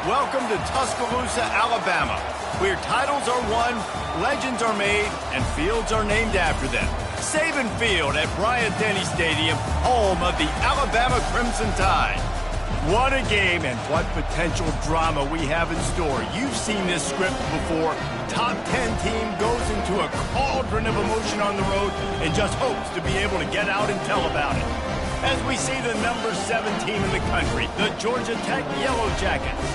Welcome to Tuscaloosa, Alabama, where titles are won, legends are made, and fields are named after them. Saban Field at Bryant-Denny Stadium, home of the Alabama Crimson Tide. What a game and what potential drama we have in store. You've seen this script before. Top 10 team goes into a cauldron of emotion on the road and just hopes to be able to get out and tell about it. As we see the number 7 team in the country, the Georgia Tech Yellow Jackets,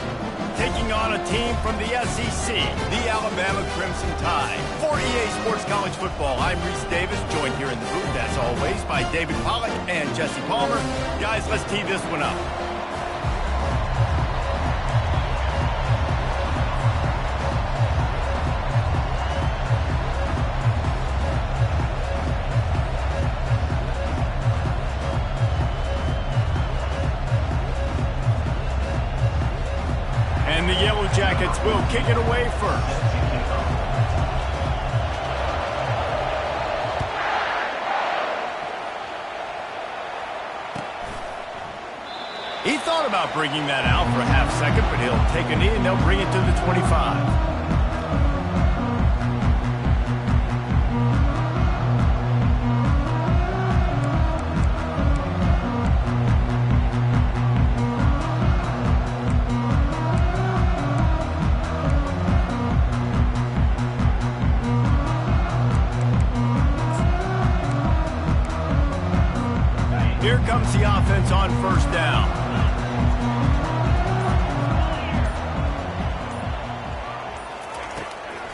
taking on a team from the SEC, the Alabama Crimson Tide. For EA Sports College Football, I'm Reese Davis, joined here in the booth, as always, by David Pollack and Jesse Palmer. Guys, let's tee this one up. And the Yellow Jackets will kick it away first. He thought about bringing that out for a half second, but he'll take a knee and they'll bring it to the 25. Here comes the offense on first down.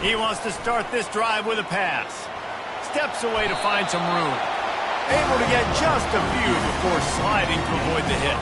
He wants to start this drive with a pass. Steps away to find some room. Able to get just a few before sliding to avoid the hit.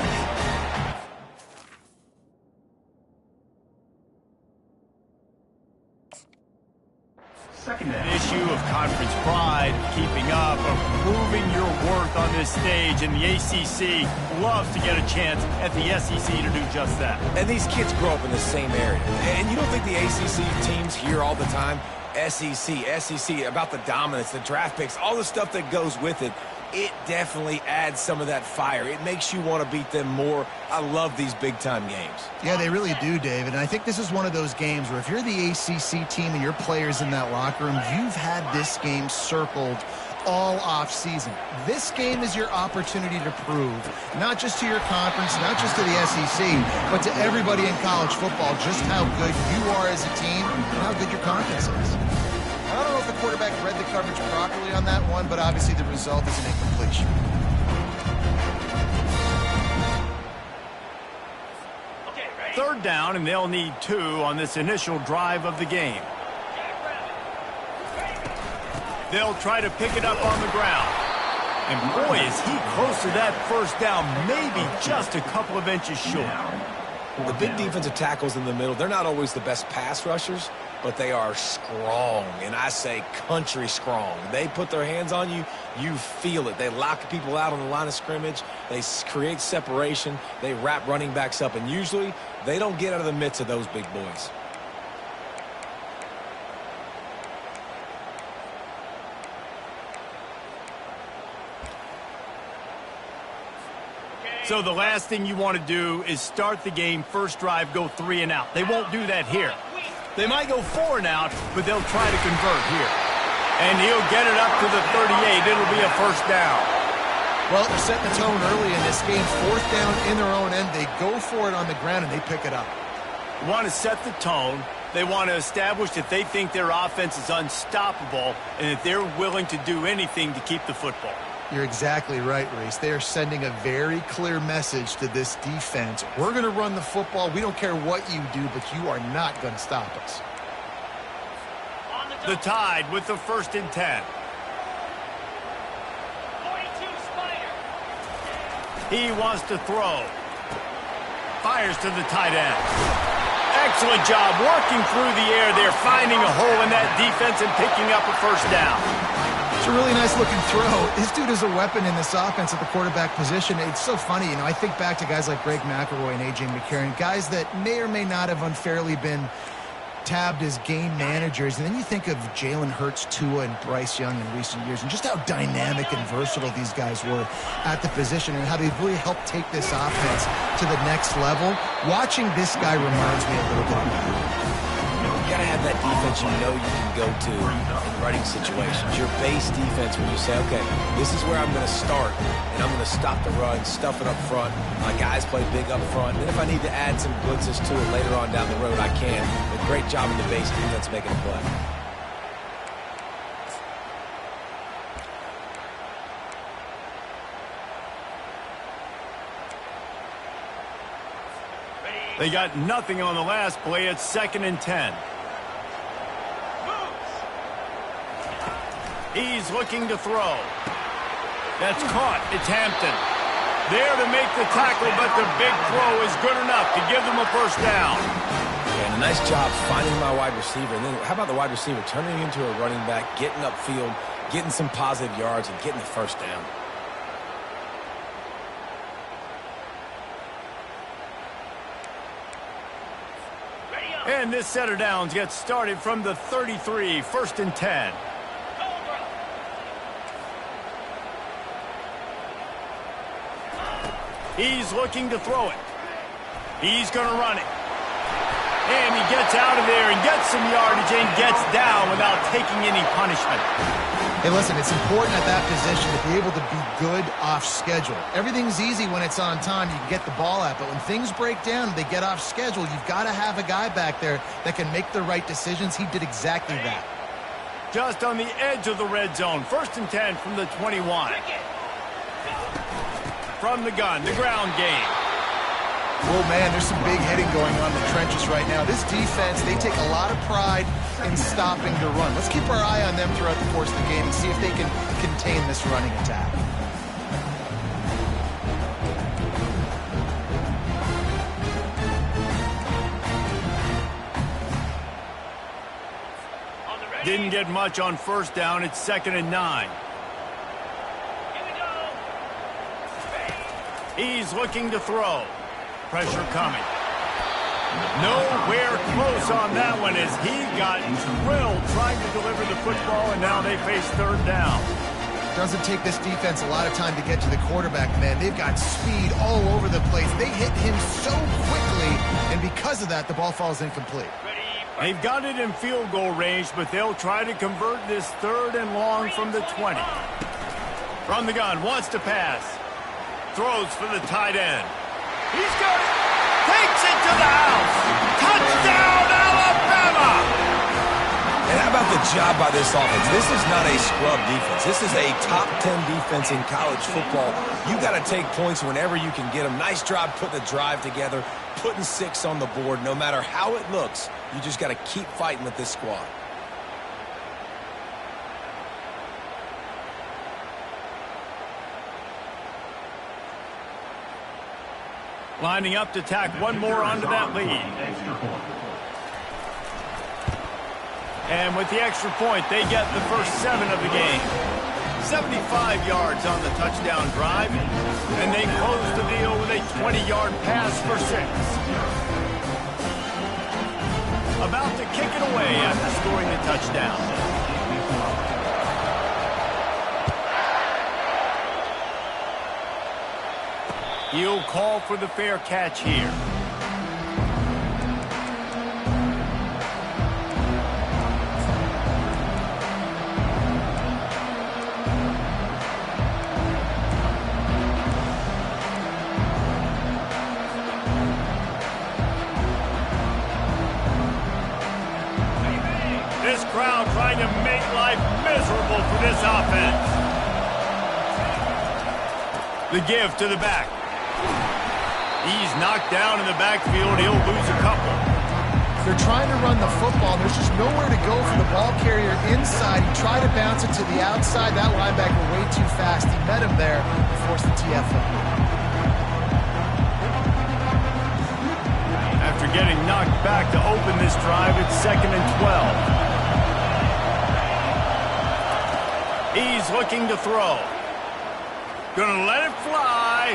An issue of conference pride, keeping up, of proving your worth on this stage, and the ACC loves to get a chance at the SEC to do just that. And these kids grow up in the same area. And you don't think the ACC teams hear all the time, SEC, about the dominance, the draft picks, all the stuff that goes with it. It definitely adds some of that fire. It makes you want to beat them more. I love these big-time games. Yeah, they really do, David. And I think this is one of those games where if you're the ACC team and your players in that locker room, you've had this game circled all off-season. This game is your opportunity to prove, not just to your conference, not just to the SEC, but to everybody in college football, just how good you are as a team and how good your conference is. I don't know if the quarterback read the coverage properly on that one, but obviously the result is an incompletion. Third down, and they'll need 2 on this initial drive of the game. They'll try to pick it up on the ground. And boy, is he close to that first down, maybe just a couple of inches short. The big defensive tackles in the middle, they're not always the best pass rushers, but they are strong, and I say country strong. They put their hands on you, you feel it. They lock people out on the line of scrimmage. They create separation. They wrap running backs up, and usually they don't get out of the midst of those big boys. So the last thing you want to do is start the game, first drive, go 3 and out. They won't do that here. They might go 4 and out, but they'll try to convert here. And he'll get it up to the 38. It'll be a first down. Well, they're setting the tone early in this game. 4th down in their own end. They go for it on the ground, and they pick it up. They want to set the tone. They want to establish that they think their offense is unstoppable and that they're willing to do anything to keep the football. You're exactly right, Reese. They are sending a very clear message to this defense. We're going to run the football. We don't care what you do, but you are not going to stop us. The Tide with the 1st and 10. He wants to throw. Fires to the tight end. Excellent job working through the air there, finding a hole in that defense and picking up a first down. It's a really nice-looking throw. This dude is a weapon in this offense at the quarterback position. It's so funny, I think back to guys like Greg McElroy and A.J. McCarron, guys that may or may not have unfairly been tabbed as game managers, and then you think of Jalen Hurts, Tua, and Bryce Young in recent years, and just how dynamic and versatile these guys were at the position, and how they've really helped take this offense to the next level. Watching this guy reminds me a little bit of that. You got to have that defense you know you can go to in running situations. Your base defense where you say, okay, this is where I'm going to start, and I'm going to stop the run, stuff it up front. My guys play big up front. Then if I need to add some blitzes to it later on down the road, I can. A great job in the base defense making a play. They got nothing on the last play. It's 2nd and 10. He's looking to throw. That's caught. It's Hampton. There to make the tackle, but the big throw is good enough to give them a first down. Yeah, and a nice job finding my wide receiver. And then how about the wide receiver turning into a running back, getting upfield, getting some positive yards, and getting the first down. And this set of downs gets started from the 33, 1st and 10. He's looking to throw it. He's going to run it. And he gets out of there and gets some yardage and gets down without taking any punishment. Hey, listen, it's important at that position to be able to be good off schedule. Everything's easy when it's on time. You can get the ball out. But when things break down and they get off schedule, you've got to have a guy back there that can make the right decisions. He did exactly that. Just on the edge of the red zone. 1st and 10 from the 21. From the gun, the ground game. Oh, man, there's some big hitting going on in the trenches right now. This defense, they take a lot of pride in stopping the run. Let's keep our eye on them throughout the course of the game and see if they can contain this running attack. Didn't get much on first down. It's 2nd and 9. He's looking to throw. Pressure coming. Nowhere close on that one as he got drilled trying to deliver the football, and now they face 3rd down. Doesn't take this defense a lot of time to get to the quarterback, man. They've got speed all over the place. They hit him so quickly, and because of that, the ball falls incomplete. They've got it in field goal range, but they'll try to convert this 3rd and long from the 20. From the gun, wants to pass. Throws for the tight end. He's got it. Takes it to the house. Touchdown, Alabama! And how about the job by this offense? This is not a scrub defense. This is a top 10 defense in college football. You got to take points whenever you can get them. Nice job putting the drive together, putting 6 on the board. No matter how it looks, you just got to keep fighting with this squad. Lining up to tack one more onto that lead. And with the extra point, they get the first 7 of the game. 75 yards on the touchdown drive, and they close the deal with a 20-yard pass for 6. About to kick it away after scoring the touchdown. He'll call for the fair catch here. This crowd trying to make life miserable for this offense. The give to the back. He's knocked down in the backfield. He'll lose a couple. They're trying to run the football. There's just nowhere to go for the ball carrier inside. He tried to bounce it to the outside. That linebacker way too fast. He met him there and forced the TFL. After getting knocked back to open this drive, it's 2nd and 12. He's looking to throw. Gonna let it fly.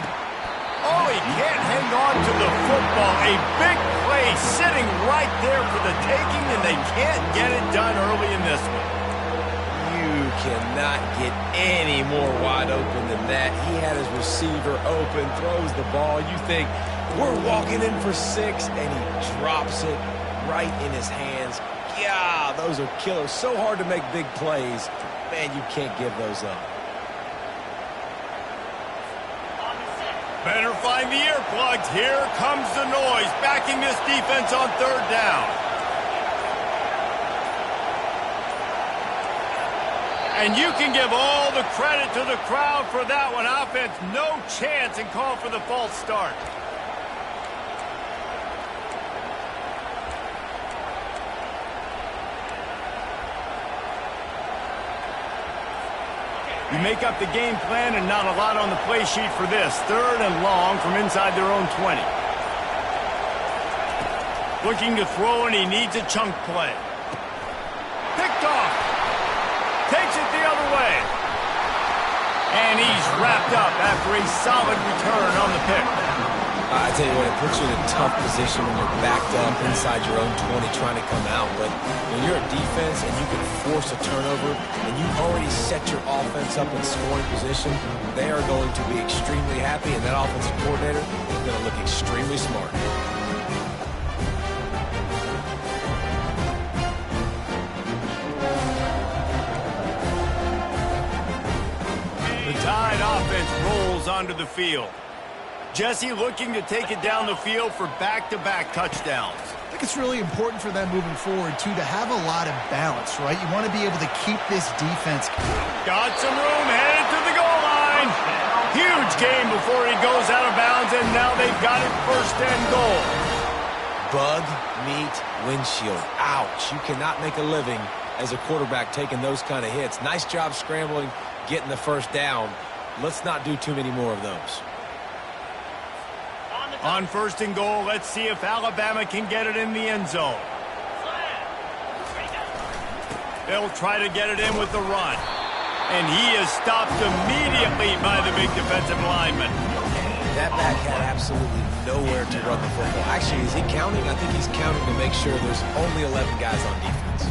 Oh, he can't hang on to the football. A big play sitting right there for the taking, and they can't get it done early in this one. You cannot get any more wide open than that. He had his receiver open, throws the ball. You think, we're walking in for 6, and he drops it right in his hands. Yeah, those are killers. So hard to make big plays. Man, you can't give those up. Better find the earplugs. Here comes the noise, backing this defense on third down. And you can give all the credit to the crowd for that one. Offense, no chance, and call for the false start. You make up the game plan and not a lot on the play sheet for this. 3rd and long from inside their own 20. Looking to throw, and he needs a chunk play. Picked off. Takes it the other way. And he's wrapped up after a solid return on the pick. I tell you what, it puts you in a tough position when you're backed up inside your own 20 trying to come out. But when you're a defense and you can force a turnover and you already set your offense up in scoring position, they are going to be extremely happy, and that offensive coordinator is going to look extremely smart. The Tide offense rolls onto the field. Jesse looking to take it down the field for back-to-back touchdowns. I think it's really important for them moving forward, too, to have a lot of balance, right? You want to be able to keep this defense. Got some room, headed to the goal line. Huge game before he goes out of bounds, and now they've got it 1st and goal. Bug, meat, windshield. Ouch. You cannot make a living as a quarterback taking those kind of hits. Nice job scrambling, getting the 1st down. Let's not do too many more of those. On 1st and goal, let's see if Alabama can get it in the end zone. They'll try to get it in with the run. And he is stopped immediately by the big defensive lineman. That back had absolutely nowhere to run the football. Actually, is he counting? I think he's counting to make sure there's only 11 guys on defense.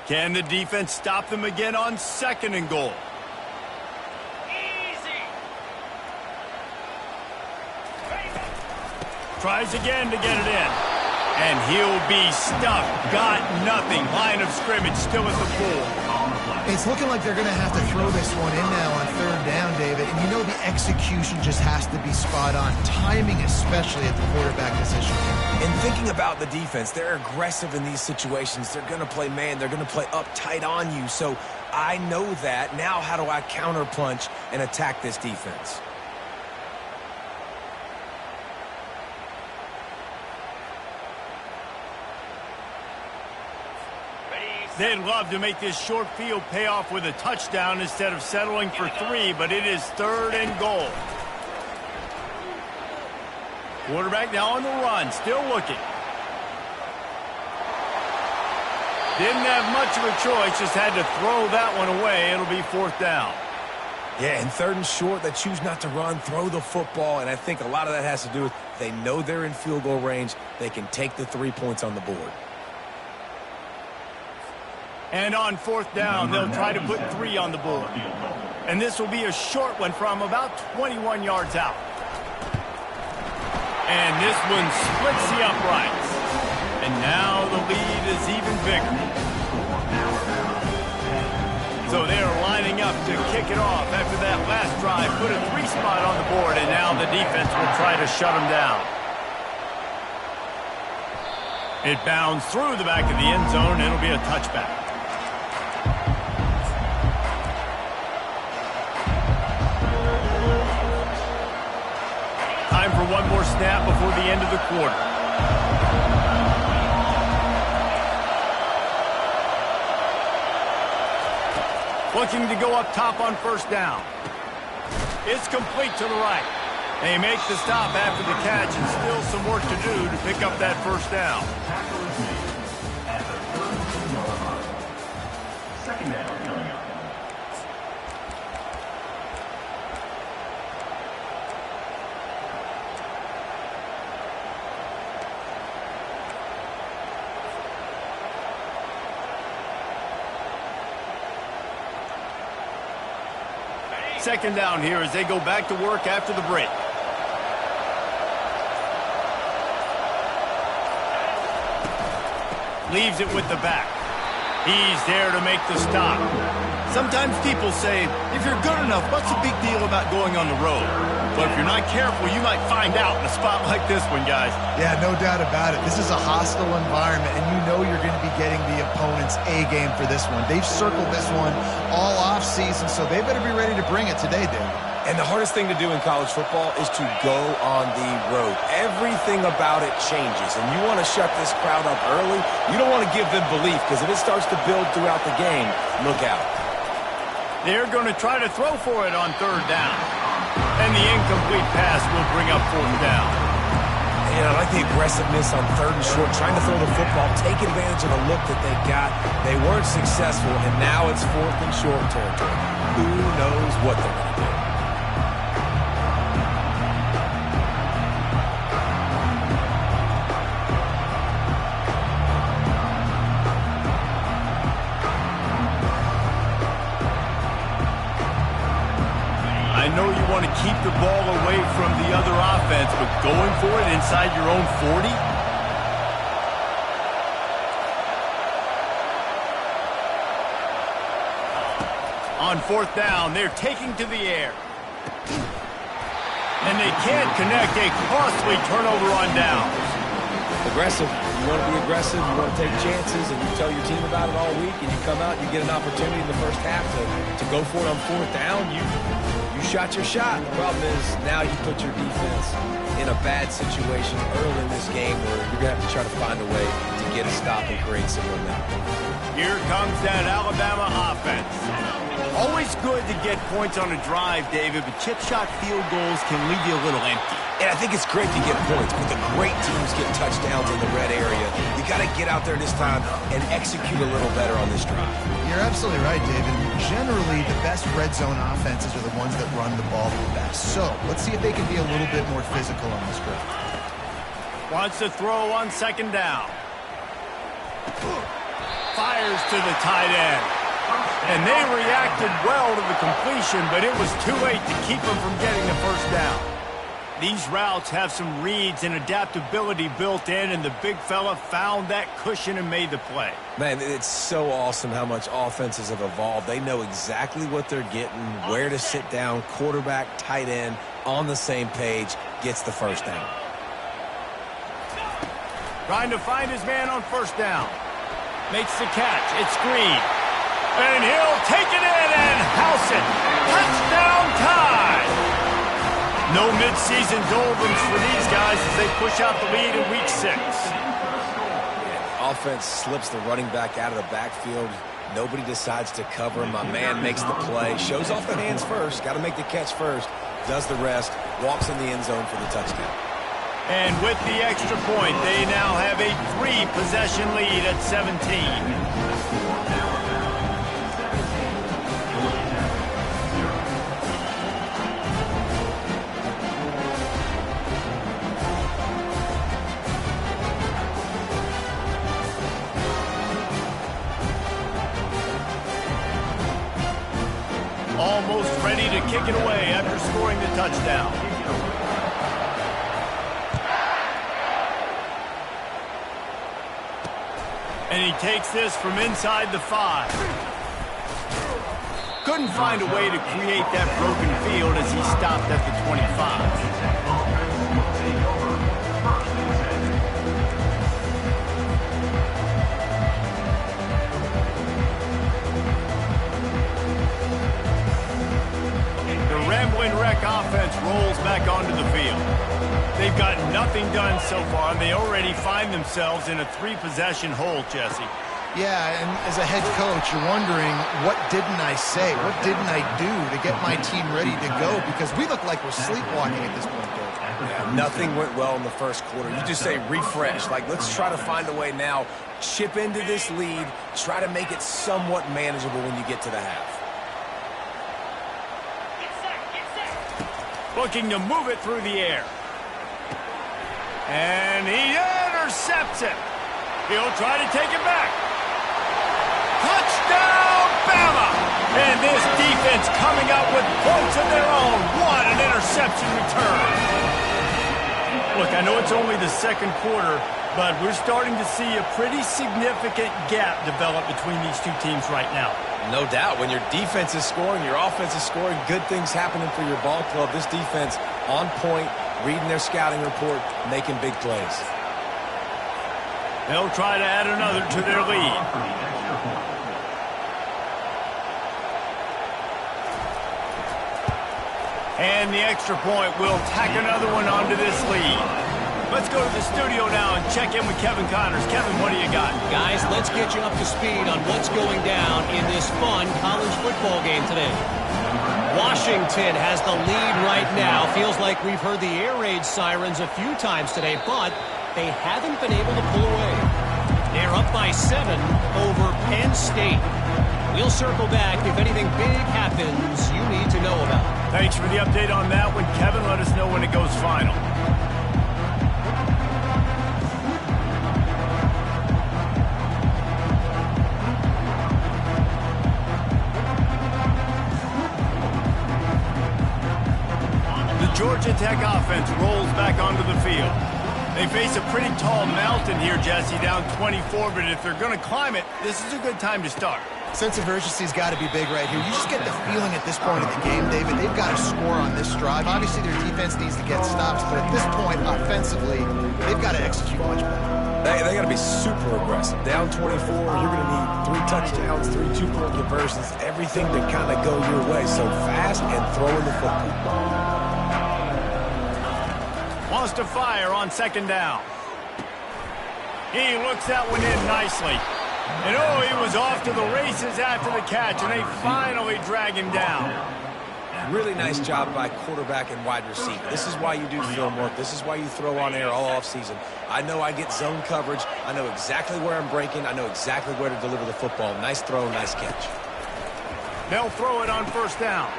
Can the defense stop them again on 2nd and goal? Easy. Tries again to get it in. And he'll be stuffed. Got nothing. Line of scrimmage still at the 4. It's looking like they're going to have to throw this one in now on 3rd down, David. And you know the execution just has to be spot on. Timing, especially at the quarterback position. And thinking about the defense, they're aggressive in these situations. They're going to play man. They're going to play up tight on you. So I know that. Now how do I counterpunch and attack this defense? They'd love to make this short field pay off with a touchdown instead of settling for 3, but it is 3rd and goal. Quarterback now on the run, still looking. Didn't have much of a choice, just had to throw that one away. It'll be 4th down. Yeah, and 3rd and short, they choose not to run, throw the football, and I think a lot of that has to do with they know they're in field goal range. They can take the 3 points on the board. And on 4th down, they'll try to put 3 on the board. And this will be a short one from about 21 yards out. And this one splits the uprights. And now the lead is even bigger. So they are lining up to kick it off after that last drive. Put a 3 spot on the board, and now the defense will try to shut them down. It bounds through the back of the end zone. It'll be a touchback. Time for one more snap before the end of the quarter. Looking to go up top on 1st down. It's complete to the right. They make the stop after the catch, and still some work to do to pick up that 1st down. Second down here as they go back to work after the break. Leaves it with the back. He's there to make the stop. Sometimes people say, if you're good enough, what's the big deal about going on the road? But if you're not careful, you might find out in a spot like this one, guys. Yeah, no doubt about it. This is a hostile environment, and you know you're going to be getting the opponent's A game for this one. They've circled this one all offseason, so they better be ready to bring it today, Dave. And the hardest thing to do in college football is to go on the road. Everything about it changes, and you want to shut this crowd up early. You don't want to give them belief, because if it starts to build throughout the game, look out. They're going to try to throw for it on third down. And the incomplete pass will bring up fourth down. And I like the aggressiveness on third and short, trying to throw the football, take advantage of the look that they got. They weren't successful, and now it's fourth and short territory. Who knows what they're going to do? I know you want to keep the ball away from the other offense, but going for it inside your own 40? On fourth down, they're taking to the air. And they can't connect a costly turnover on downs. Aggressive. You want to be aggressive, you want to take chances, and you tell your team about it all week, and you come out and you get an opportunity in the first half to go for it on fourth down. You shot your shot. The problem is now you put your defense in a bad situation early in this game where you're going to have to try to find a way to get a stop and create some momentum. Here comes that Alabama offense. Always good to get points on a drive, David, but chip shot field goals can leave you a little empty. And I think it's great to get points, but the great teams get touchdowns in the red area. You got to get out there this time and execute a little better on this drive. You're absolutely right, David. Generally, the best red zone offenses are the ones that run the ball the best. So let's see if they can be a little bit more physical on this drive. Wants to throw on second down. Fires to the tight end. And they reacted well to the completion, but it was too late to keep them from getting the first down. These routes have some reads and adaptability built in, and the big fella found that cushion and made the play. Man, it's so awesome how much offenses have evolved. They know exactly what they're getting, where to sit down, quarterback, tight end, on the same page, gets the first down. Trying to find his man on first down. Makes the catch. It's Green. And he'll take it in and house it. Touchdown time! No midseason doldrums for these guys as they push out the lead in week 6. Yeah, the offense slips the running back out of the backfield. Nobody decides to cover him. My man makes the play. Shows off the hands first. Got to make the catch first. Does the rest. Walks in the end zone for the touchdown. And with the extra point, they now have a 3-possession lead at 17. Almost ready to kick it away after scoring the touchdown. And he takes this from inside the 5. Couldn't find a way to create that broken field as he stopped at the 25. Rambling Wreck offense rolls back onto the field. They've got nothing done so far, and they already find themselves in a 3-possession hole, Jesse. Yeah, and as a head coach, you're wondering, what didn't I say? What didn't I do to get my team ready to go? Because we look like we're sleepwalking at this point, Dave. Yeah, nothing went well in the first quarter. You just say refresh. Like, let's try to find a way now. Chip into this lead. Try to make it somewhat manageable when you get to the half. Looking to move it through the air. And he intercepts it. He'll try to take it back. Touchdown, Bama! And this defense defense coming up with points of their own. What an interception return. Look, I know it's only the second quarter, but we're starting to see a pretty significant gap develop between these two teams right now. No doubt. When your defense is scoring, your offense is scoring, good things happening for your ball club. This defense on point, reading their scouting report, making big plays. They'll try to add another to their lead. And the extra point will tack another one onto this lead. Let's go to the studio now and check in with Kevin Connors. Kevin, what do you got? Guys, let's get you up to speed on what's going down in this fun college football game today. Washington has the lead right now. Feels like we've heard the air raid sirens a few times today, but they haven't been able to pull away. They're up by 7 over Penn State. We'll circle back if anything big happens you need to know about. Thanks for the update on that one, Kevin. Let us know when it goes final. Georgia Tech offense rolls back onto the field. They face a pretty tall mountain here, Jesse, down 24, but if they're going to climb it, this is a good time to start. Sense of urgency's got to be big right here. You just get the feeling at this point of the game, David, they've got to score on this drive. Obviously, their defense needs to get stops, but at this point, offensively, they've got to execute much better. They got to be super aggressive. Down 24, you're going to need 3 touchdowns, 3 two-point conversions, everything to kind of go your way. So fast and throwing the football. Wants to fire on second down. He looks that one in nicely. And oh, he was off to the races after the catch, and they finally drag him down. Really nice job by quarterback and wide receiver. This is why you do film work. This is why you throw on air all offseason. I know I get zone coverage. I know exactly where I'm breaking. I know exactly where to deliver the football. Nice throw, nice catch. They'll throw it on first down.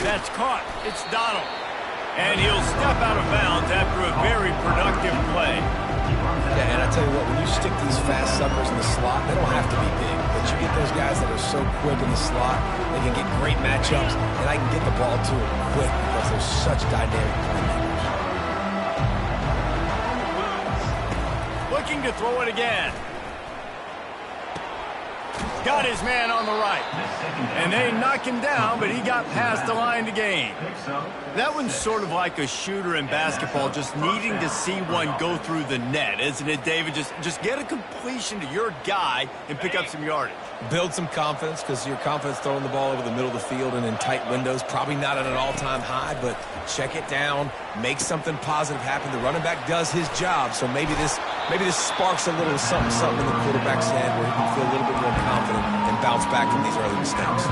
That's caught. It's Donald. And he'll step out of bounds after a very productive play. Yeah, and I tell you what, when you stick these fast suckers in the slot, they don't have to be big. But you get those guys that are so quick in the slot, they can get great matchups, and I can get the ball to them quick because they're such dynamic playmakers. Looking to throw it again. Got his man on the right. And they knock him down, but he got past the line to gain. That one's sort of like a shooter in basketball, just needing to see one go through the net, isn't it, David? Just get a completion to your guy and pick up some yardage. Build some confidence because your confidence throwing the ball over the middle of the field and in tight windows, probably not at an all-time high, but check it down, make something positive happen. The running back does his job, so maybe this sparks a little something in the quarterback's head where he can feel a little bit more confident and bounce back from these early mistakes.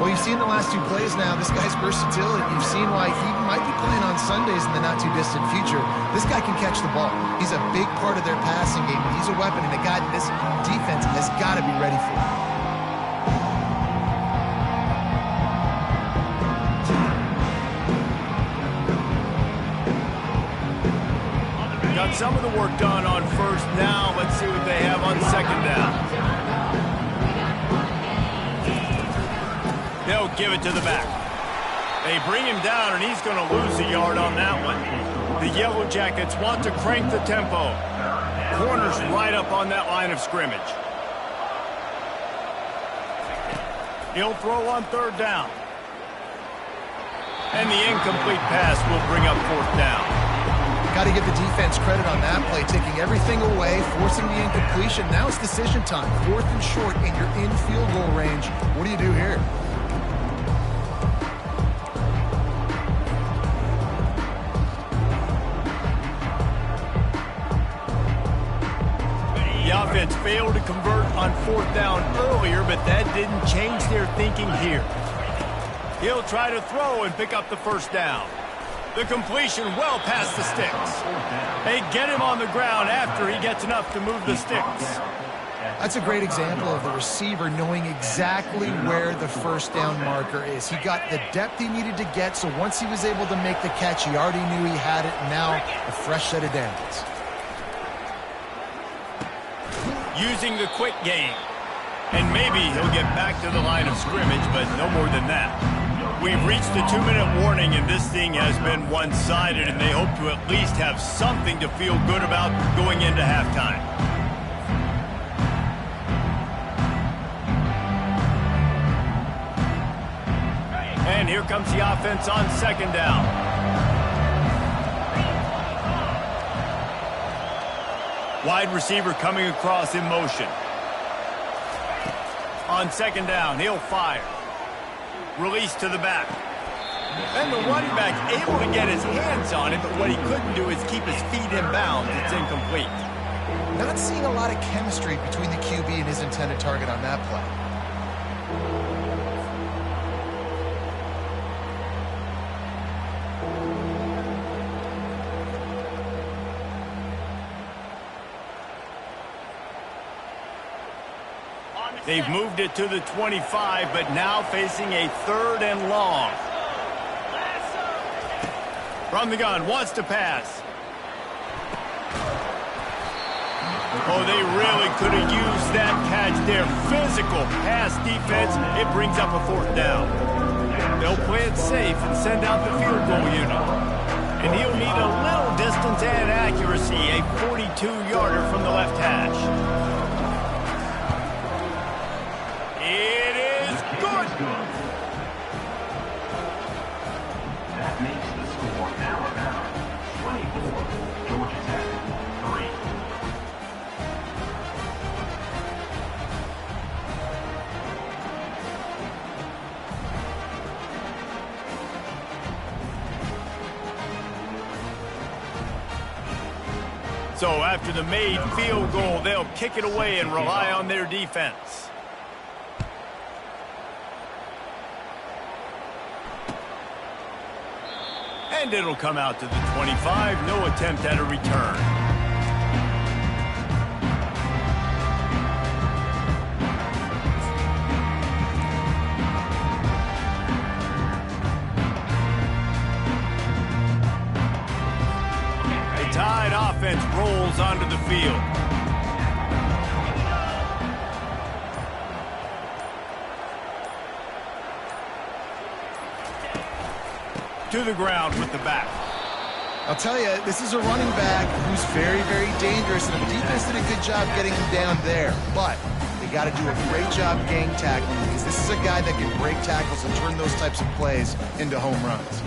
Well, you've seen the last 2 plays now. This guy's versatility. You've seen why he might be playing on Sundays in the not-too-distant future. This guy can catch the ball. He's a big part of their passing game. He's a weapon, and a guy that this defense has got to be ready for. Got some of the work done on first. Now let's see what they have on second down. They'll give it to the back. They bring him down, and he's going to lose a yard on that one. The Yellow Jackets want to crank the tempo. Corners right up on that line of scrimmage. He'll throw on third down. And the incomplete pass will bring up fourth down. Got to give the defense credit on that play, taking everything away, forcing the incompletion. Now it's decision time. 4th and short, and you're in field goal range. What do you do here? The offense failed to convert on fourth down earlier, but that didn't change their thinking here. He'll try to throw and pick up the first down. The completion well past the sticks. They get him on the ground after he gets enough to move the sticks. That's a great example of the receiver knowing exactly where the first down marker is. He got the depth he needed to get, so once he was able to make the catch, he already knew he had it. Now a fresh set of downs. Using the quick game. And maybe he'll get back to the line of scrimmage, but no more than that. We've reached the 2-minute warning, and this thing has been one-sided, and they hope to at least have something to feel good about going into halftime. And here comes the offense on second down. Wide receiver coming across in motion. On second down, he'll fire. Release to the back. And the running back able to get his hands on it, but what he couldn't do is keep his feet in bounds. It's incomplete. Not seeing a lot of chemistry between the QB and his intended target on that play. They've moved it to the 25, but now facing a 3rd and long. From the gun, wants to pass. Oh, they really could have used that catch there. Physical pass defense. It brings up a 4th down. They'll play it safe and send out the field goal unit. And he'll need a little distance and accuracy. A 42-yarder from the left hash. It is good. That makes the score Alabama 24, Georgia Tech 3. So after the made field goal, they'll kick it away and rely on their defense. And it'll come out to the 25. No attempt at a return. The Tide offense rolls onto the field. To the ground with the back. I'll tell you, this is a running back who's very, very dangerous, and the defense did a good job getting him down there. But they got to do a great job gang tackling, because this is a guy that can break tackles and turn those types of plays into home runs.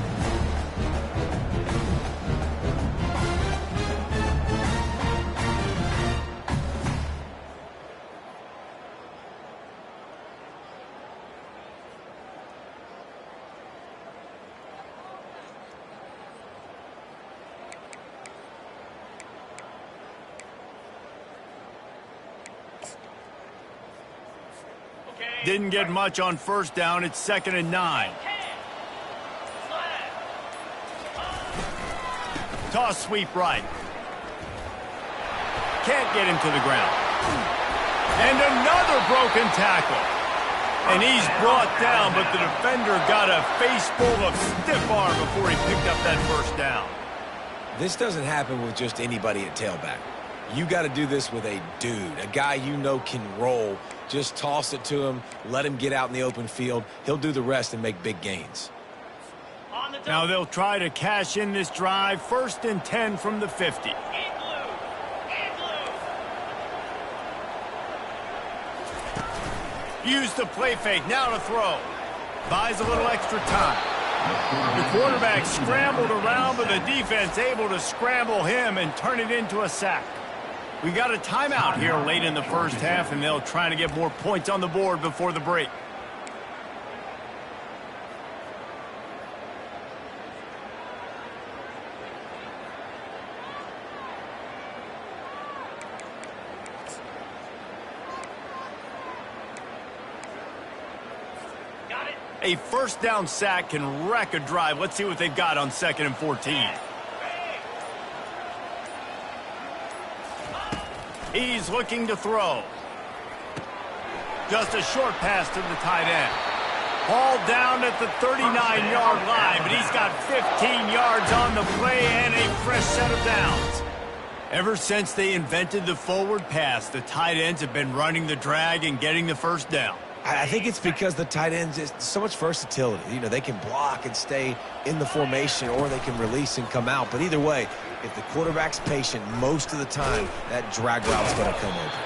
Didn't get much on 1st down. It's 2nd and 9. Toss sweep right. Can't get him to the ground. And another broken tackle. And he's brought down, but the defender got a face full of stiff arm before he picked up that 1st down. This doesn't happen with just anybody at tailback. You got to do this with a dude, a guy you know can roll. Just toss it to him, let him get out in the open field. He'll do the rest and make big gains. Now they'll try to cash in this drive. 1st and 10 from the 50. Use the play fake, now to throw. Buys a little extra time. The quarterback scrambled around, but the defense able to scramble him and turn it into a sack. We got a timeout here late in the 1st half, and they'll try to get more points on the board before the break. A 1st down sack can wreck a drive. Let's see what they've got on 2nd and 14. He's looking to throw. Just a short pass to the tight end. Ball down at the 39-yard line, but he's got 15 yards on the play and a fresh set of downs. Ever since they invented the forward pass, the tight ends have been running the drag and getting the first down. I think it's because the tight ends is so much versatility. You know, they can block and stay in the formation, or they can release and come out. But either way, if the quarterback's patient most of the time, that drag route's going to come over.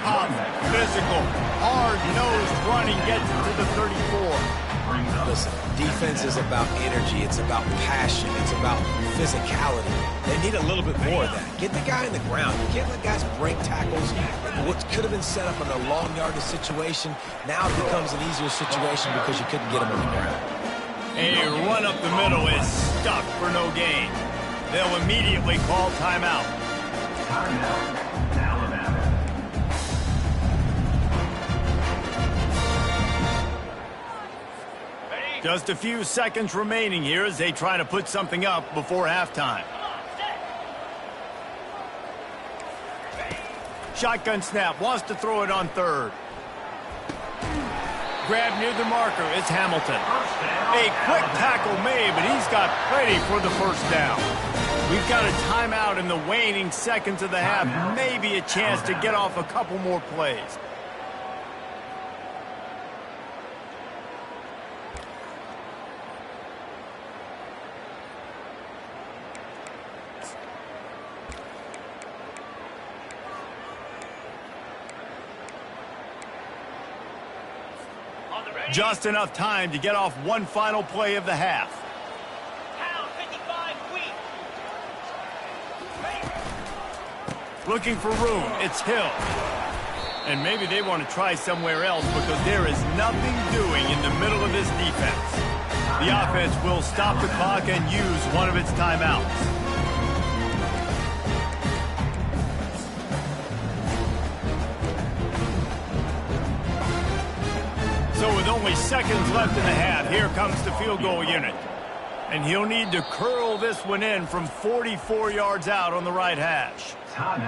Tough, physical, hard-nosed running gets it to the 34. Listen, defense is about energy. It's about passion. It's about physicality. They need a little bit more of that. Get the guy in the ground. You can't let guys break tackles. What could have been set up in a long yardage situation now becomes an easier situation because you couldn't get him on the ground. A run up the middle is stuck for no gain. They'll immediately call timeout. Timeout, Alabama. Just a few seconds remaining here as they try to put something up before halftime. Shotgun snap, wants to throw it on third. Grab near the marker, it's Hamilton. A quick tackle made, but he's got plenty for the first down. We've got a timeout in the waning seconds of the half. Maybe a chance to get off a couple more plays. Just enough time to get off one final play of the half. Looking for room, it's Hill. And maybe they want to try somewhere else because there is nothing doing in the middle of this defense. The offense will stop the clock and use one of its timeouts. So with only seconds left in the half, here comes the field goal unit. And he'll need to curl this one in from 44 yards out on the right hash.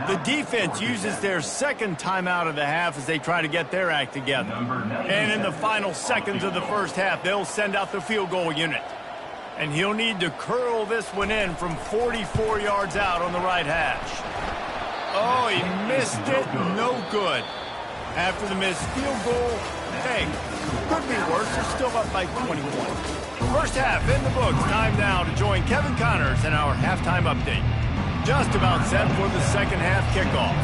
The defense uses their second timeout of the half as they try to get their act together. And in the final seconds of the first half, they'll send out the field goal unit. And he'll need to curl this one in from 44 yards out on the right hash. Oh, he missed it. No good. After the missed field goal, hey, could be worse. They're still up by 21. First half in the books. Time now to join Kevin Connors in our halftime update. Just about set for the second half kickoff.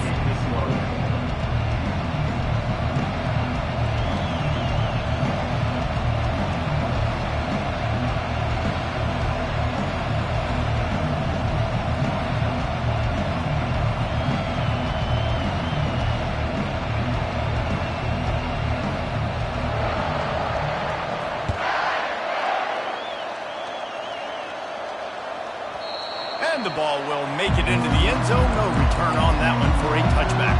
The ball will make it into the end zone. No return on that one for a touchback.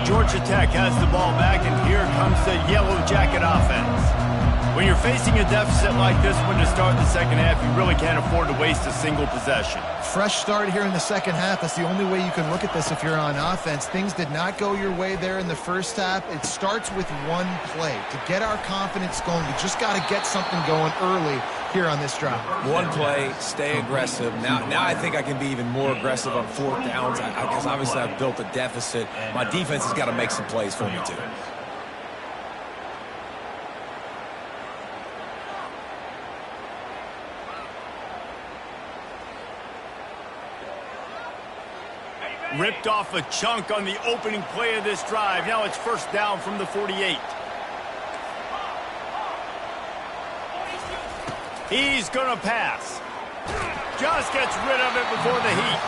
Georgia Tech has the ball back, and here comes the Yellow Jacket offense. When you're facing a deficit like this one to start the second half, you really can't afford to waste a single possession. Fresh start here in the second half. That's the only way you can look at this if you're on offense. Things did not go your way there in the first half. It starts with one play. To get our confidence going, we just got to get something going early here on this drive. One play, stay aggressive. Now I think I can be even more aggressive on fourth downs because obviously I've built a deficit. My defense has got to make some plays for me too. Ripped off a chunk on the opening play of this drive. Now it's first down from the 48. He's going to pass. Just gets rid of it before the heat.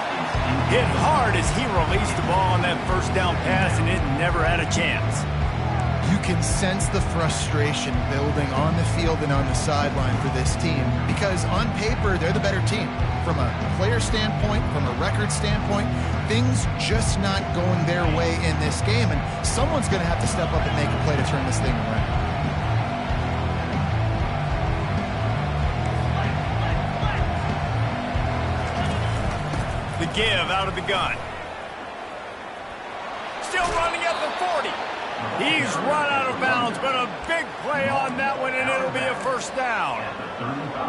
Hit hard as he released the ball on that first down pass, and it never had a chance. You can sense the frustration building on the field and on the sideline for this team because on paper, they're the better team. From a player standpoint, from a record standpoint, things just not going their way in this game, and someone's going to have to step up and make a play to turn this thing around. The give out of the gun. Still running at the 40. He's run out of bounds, but a big play on that one, and it'll be a first down.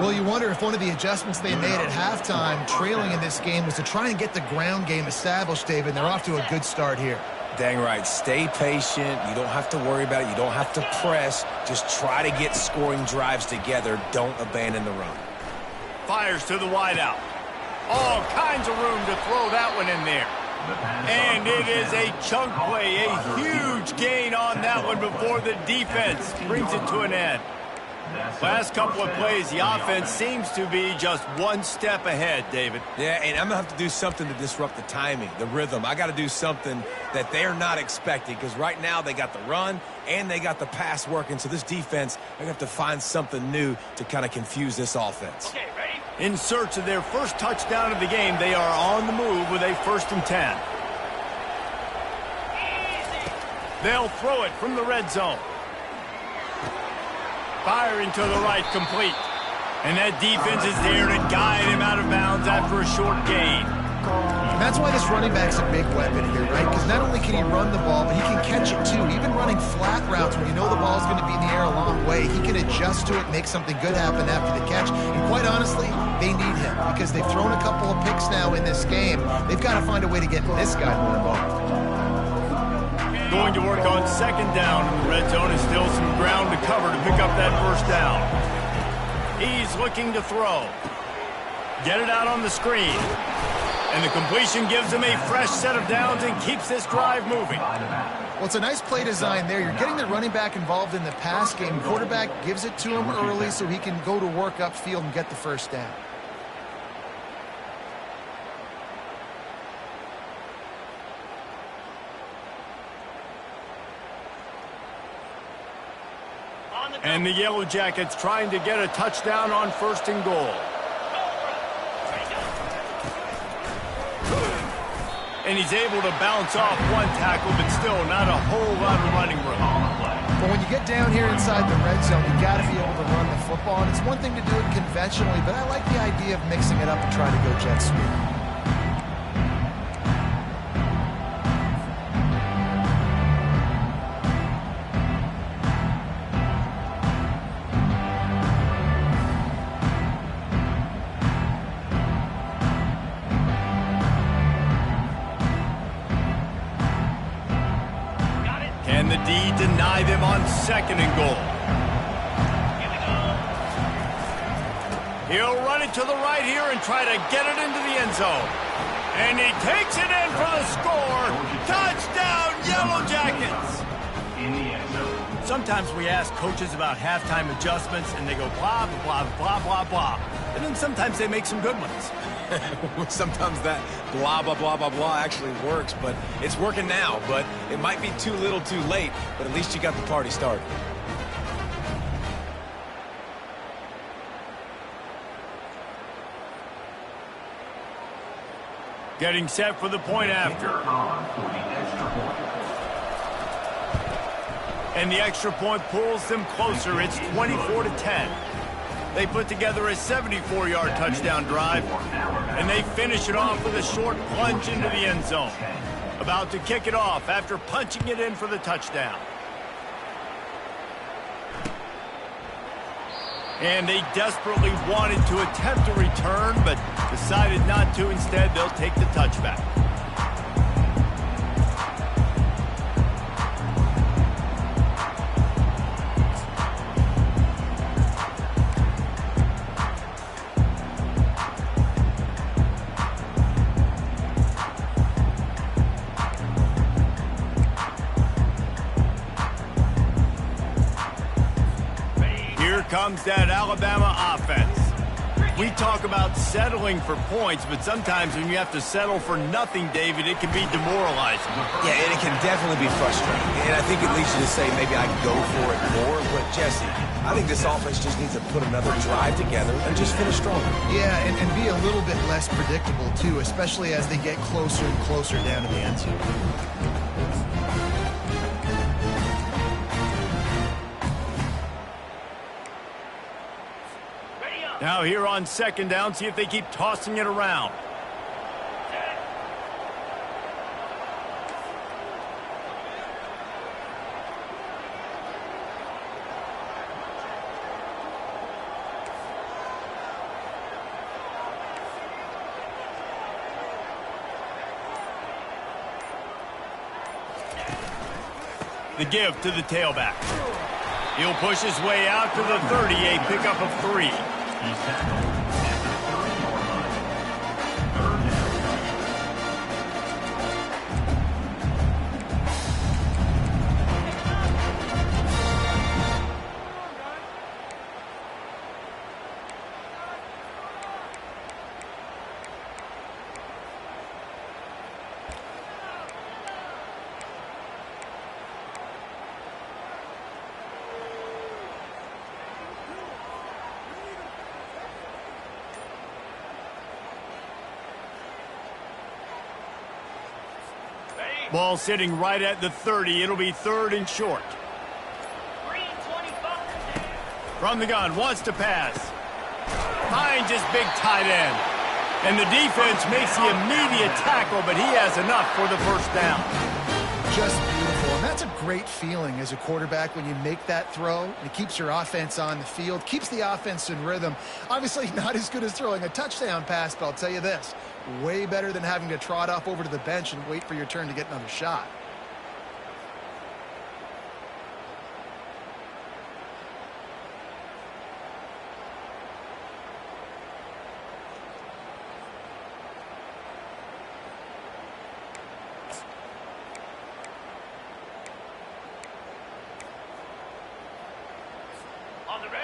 Well, you wonder if one of the adjustments they made at halftime, trailing in this game, was to try and get the ground game established, David. They're off to a good start here. Dang right. Stay patient. You don't have to worry about it. You don't have to press. Just try to get scoring drives together. Don't abandon the run. Fires to the wideout. All kinds of room to throw that one in there. And it is a chunk play, a huge gain on that one before the defense brings it to an end. Last couple of plays, the offense seems to be just one step ahead, David. Yeah, and I'm going to have to do something to disrupt the timing, the rhythm. I got to do something that they're not expecting, because right now they got the run and they got the pass working. So this defense, they're going to have to find something new to kind of confuse this offense. Okay, ready? In search of their first touchdown of the game, they are on the move with a 1st and 10. They'll throw it from the red zone. Firing to the right, complete. And that defense is there to guide him out of bounds after a short gain. And that's why this running back's a big weapon here, right? Because not only can he run the ball, but he can catch it too. Even running flat routes when you know the ball's going to be in the air a long way, he can adjust to it, make something good happen after the catch. And quite honestly, they need him because they've thrown a couple of picks now in this game. They've got to find a way to get this guy more involved. Going to work on 2nd down in the red zone, and still some ground to cover to pick up that 1st down. He's looking to throw. Get it out on the screen. And the completion gives him a fresh set of downs and keeps this drive moving. Well, it's a nice play design there. You're getting the running back involved in the pass game. Quarterback gives it to him early so he can go to work upfield and get the 1st down. And the Yellow Jackets trying to get a touchdown on 1st and goal. And he's able to bounce off one tackle, but still not a whole lot of running room. But when you get down here inside the red zone, you got to be able to run the football. And it's one thing to do it conventionally, but I like the idea of mixing it up and trying to go jet sweep. Can the D deny them on 2nd and goal? He'll run it to the right here and try to get it into the end zone. And he takes it in for the score. Touchdown, Yellow Jackets! Sometimes we ask coaches about halftime adjustments, and they go blah, blah, blah, blah, blah. And then sometimes they make some good ones. Sometimes that blah, blah, blah, blah, blah actually works, but it's working now. But it might be too little too late, but at least you got the party started. Getting set for the point after. And the extra point pulls them closer. It's 24-10. They put together a 74-yard touchdown drive, and they finish it off with a short plunge into the end zone. About to kick it off after punching it in for the touchdown. And they desperately wanted to attempt a return, but decided not to. Instead, they'll take the touchback. Comes that Alabama offense. We talk about settling for points, but sometimes when you have to settle for nothing, David, it can be demoralizing. Yeah, and it can definitely be frustrating. And I think it leads you to say maybe I go for it more. But, Jesse, I think this offense just needs to put another drive together and just finish stronger. Yeah, and be a little bit less predictable, too, especially as they get closer and closer down to the end zone. Now here on 2nd down, see if they keep tossing it around. The give to the tailback. He'll push his way out to the 30, a pickup of 3. He's tackled at the 30-yard line. Third down. Ball sitting right at the 30. It'll be 3rd and short. From the gun, wants to pass. Finds his big tight end. And the defense makes the immediate tackle, but he has enough for the first down. Just beautiful. And that's a great feeling as a quarterback when you make that throw. It keeps your offense on the field, keeps the offense in rhythm. Obviously not as good as throwing a touchdown pass, but I'll tell you this, way better than having to trot off over to the bench and wait for your turn to get another shot.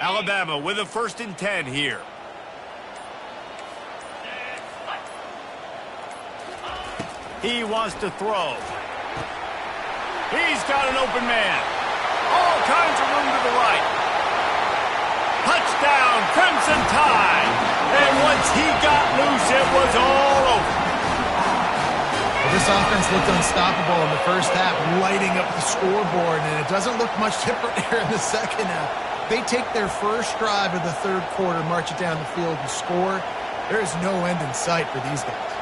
Alabama with a 1st and 10 here. He wants to throw. He's got an open man. All kinds of room to the right. Touchdown, Crimson Tide. And once he got loose, it was all over. Well, this offense looked unstoppable in the first half, lighting up the scoreboard, and it doesn't look much different here in the second half. They take their first drive of the 3rd quarter, march it down the field, and score. There is no end in sight for these guys.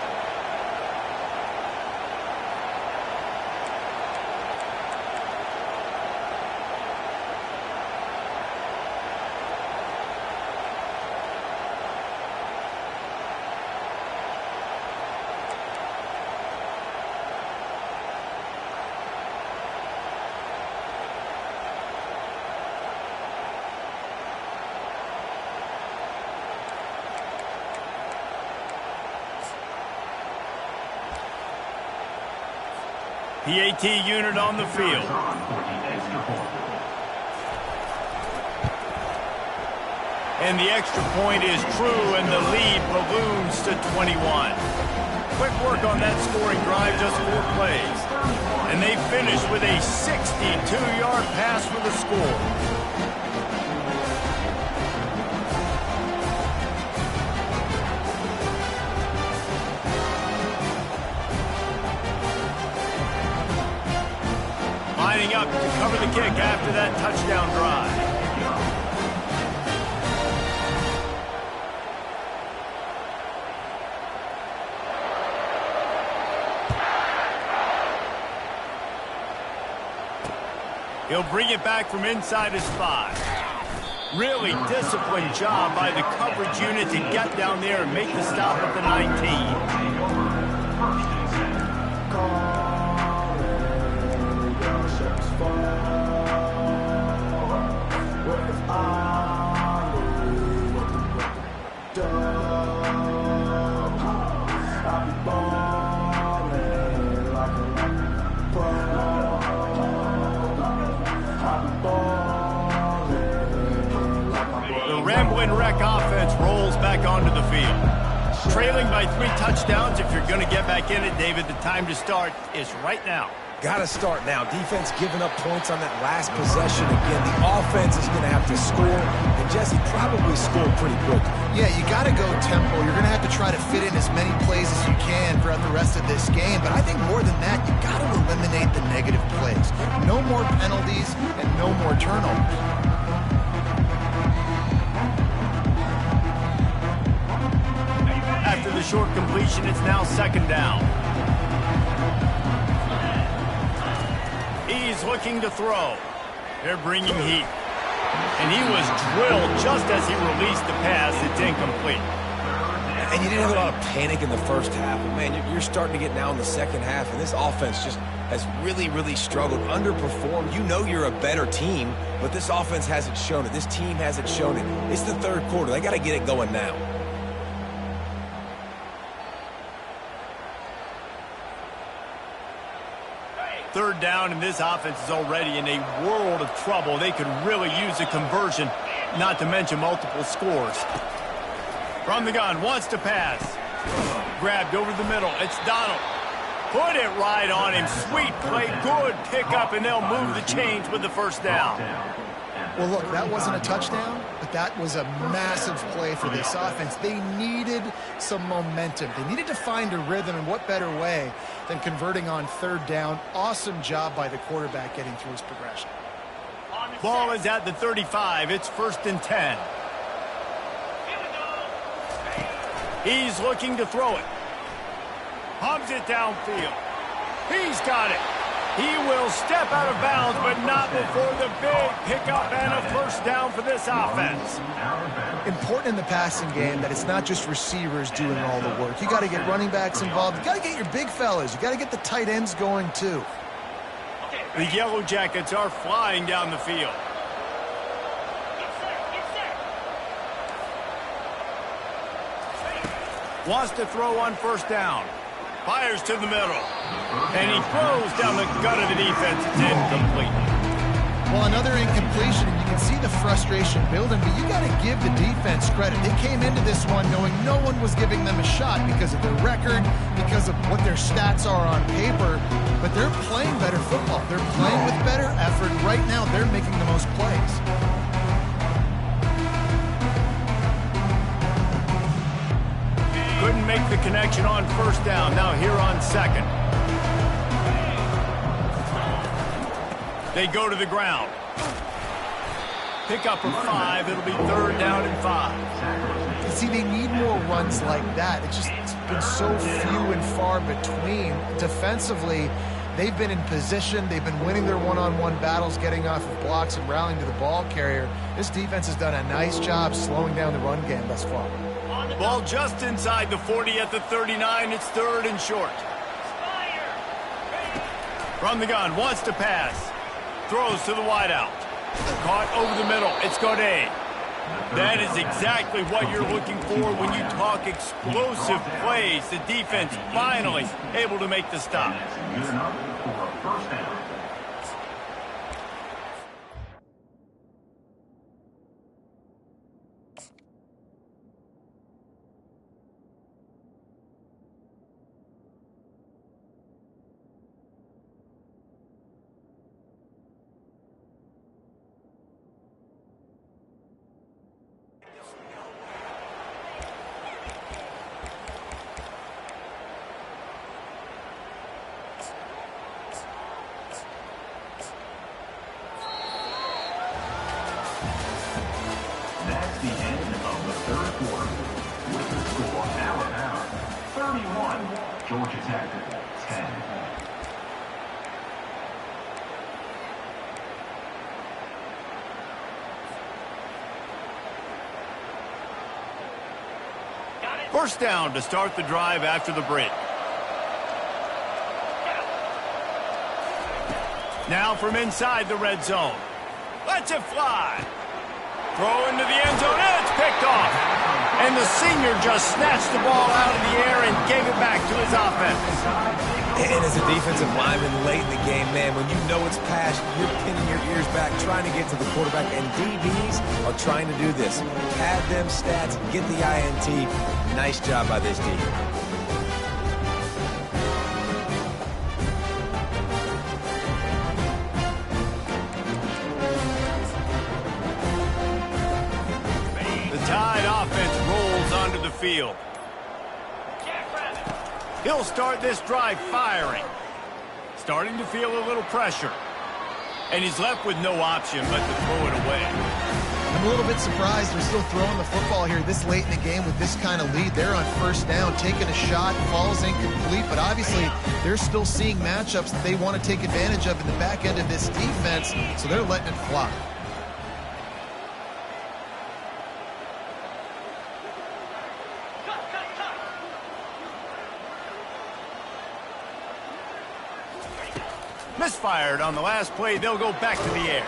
PAT unit on the field. And the extra point is true, and the lead balloons to 21. Quick work on that scoring drive, just 4 plays. And they finish with a 62-yard pass for the score. Lining up to cover the kick after that touchdown drive. He'll bring it back from inside his 5. Really disciplined job by the coverage unit to get down there and make the stop at the 19. Offense rolls back onto the field. Trailing by 3 touchdowns. If you're going to get back in it, David, the time to start is right now. Got to start now. Defense giving up points on that last possession again. The offense is going to have to score, and Jesse probably scored pretty quick. Yeah, you got to go tempo. You're going to have to try to fit in as many plays as you can throughout the rest of this game. But I think more than that, you got to eliminate the negative plays. No more penalties and no more turnovers. After the short completion, it's now 2nd down. He's looking to throw. They're bringing heat. And he was drilled just as he released the pass. It's incomplete. And you didn't have a lot of panic in the first half. But, man, you're starting to get now in the second half, and this offense just has really, really struggled, underperformed. You know you're a better team, but this offense hasn't shown it. This team hasn't shown it. It's the third quarter. They got to get it going now. Third down, and this offense is already in a world of trouble. They could really use a conversion, not to mention multiple scores. From the gun, wants to pass. Grabbed over the middle. It's Donald. Put it right on him. Sweet play, good pickup, and they'll move the chains with the first down. Well, look, that wasn't a touchdown, but that was a massive play for this offense. They needed some momentum. They needed to find a rhythm, and what better way than converting on third down. Awesome job by the quarterback getting through his progression. Ball is at the 35. It's 1st and 10. He's looking to throw it. Pumps it downfield. He's got it. He will step out of bounds, but not before the big pickup and a first down for this offense. Important in the passing game that it's not just receivers doing all the work. You got to get running backs involved. You got to get your big fellas. You got to get the tight ends going too. The Yellow Jackets are flying down the field. Wants to throw on first down. Fires to the middle. And he throws down the gut of the defense. It's incomplete. Well, another incompletion, and you can see the frustration building, but you got to give the defense credit. They came into this one knowing no one was giving them a shot because of their record, because of what their stats are on paper, but they're playing better football. They're playing with better effort. Right now, they're making the most plays. Couldn't make the connection on first down. Now here on second. They go to the ground. Pick up for 5. It'll be 3rd down and 5. See, they need more runs like that. It's been so few and far between. Defensively, they've been in position. They've been winning their one-on-one battles, getting off of blocks and rallying to the ball carrier. This defense has done a nice job slowing down the run game thus far. Ball just inside the 40 at the 39. It's 3rd and short. From the gun, wants to pass. Throws to the wideout. Caught over the middle. It's Godet. That is exactly what you're looking for when you talk explosive plays. The defense finally able to make the stop. Good enough for a first down. That's the end of the third quarter. With the score, Alabama 31, Georgia Tech 10. First down to start the drive after the break. Now from inside the red zone. Lets it fly. Throw into the end zone, and it's picked off. And the senior just snatched the ball out of the air and gave it back to his offense. And as a defensive lineman late in the game, man, when you know it's passed, you're pinning your ears back, trying to get to the quarterback, and DBs are trying to do this. Pad them stats, get the INT. Nice job by this team. Tide offense rolls onto the field. He'll start this drive firing. Starting to feel a little pressure. And he's left with no option but to throw it away. I'm a little bit surprised they're still throwing the football here this late in the game with this kind of lead. They're on first down, taking a shot, falls incomplete, but obviously they're still seeing matchups that they want to take advantage of in the back end of this defense, so they're letting it fly. Misfired on the last play. They'll go back to the air.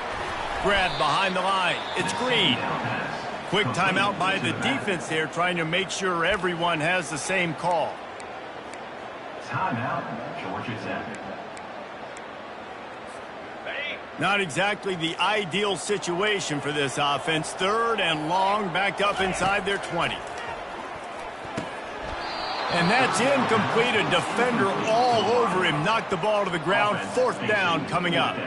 Grabbed behind the line. It's Green. Quick timeout by the defense there, trying to make sure everyone has the same call. Timeout, Georgia Tech. Not exactly the ideal situation for this offense. 3rd and long, backed up inside their 20. And that's incomplete. A defender all over him. Knocked the ball to the ground. 4th down coming up.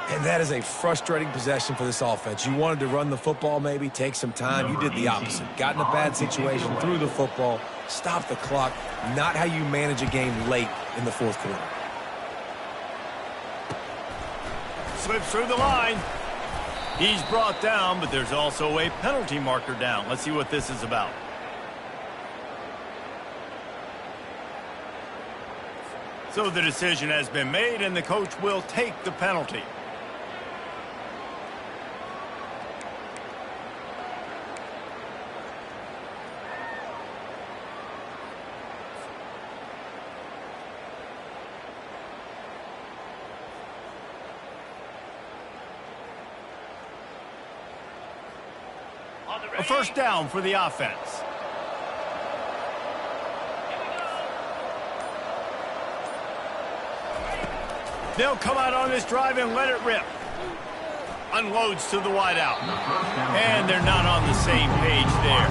And that is a frustrating possession for this offense. You wanted to run the football, maybe take some time. You did the opposite. Got in a bad situation, threw the football, stopped the clock. Not how you manage a game late in the 4th quarter. Slips through the line. He's brought down, but there's also a penalty marker down. Let's see what this is about. So the decision has been made, and the coach will take the penalty. A 1st down for the offense. They'll come out on this drive and let it rip. Unloads to the wideout. And they're not on the same page there.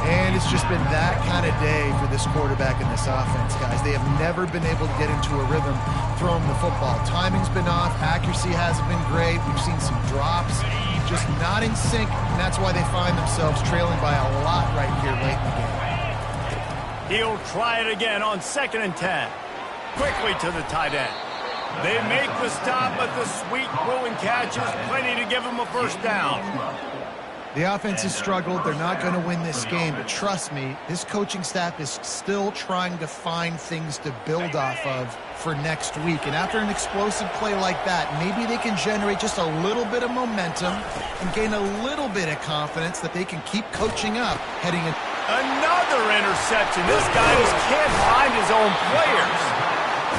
And it's just been that kind of day for this quarterback and this offense, guys. They have never been able to get into a rhythm throwing the football. Timing's been off. Accuracy hasn't been great. We've seen some drops. Just not in sync, and that's why they find themselves trailing by a lot right here late in the game. He'll try it again on 2nd and 10. Quickly to the tight end. They make the stop, but the sweet throwing catch is plenty to give them a 1st down. The offense has struggled. They're not going to win this game, but trust me, this coaching staff is still trying to find things to build off of for next week. And after an explosive play like that, maybe they can generate just a little bit of momentum and gain a little bit of confidence that they can keep coaching up heading in. Another interception. This guy just can't find his own players.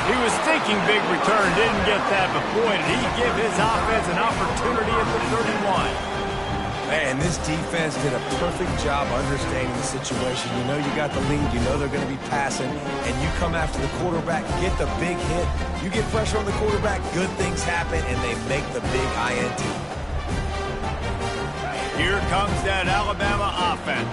He was thinking big return, didn't get that, but boy, did he give his offense an opportunity at the 31. Man, this defense did a perfect job understanding the situation. You know you got the lead. You know they're going to be passing. And you come after the quarterback, get the big hit. You get pressure on the quarterback, good things happen, and they make the big INT. Here comes that Alabama offense.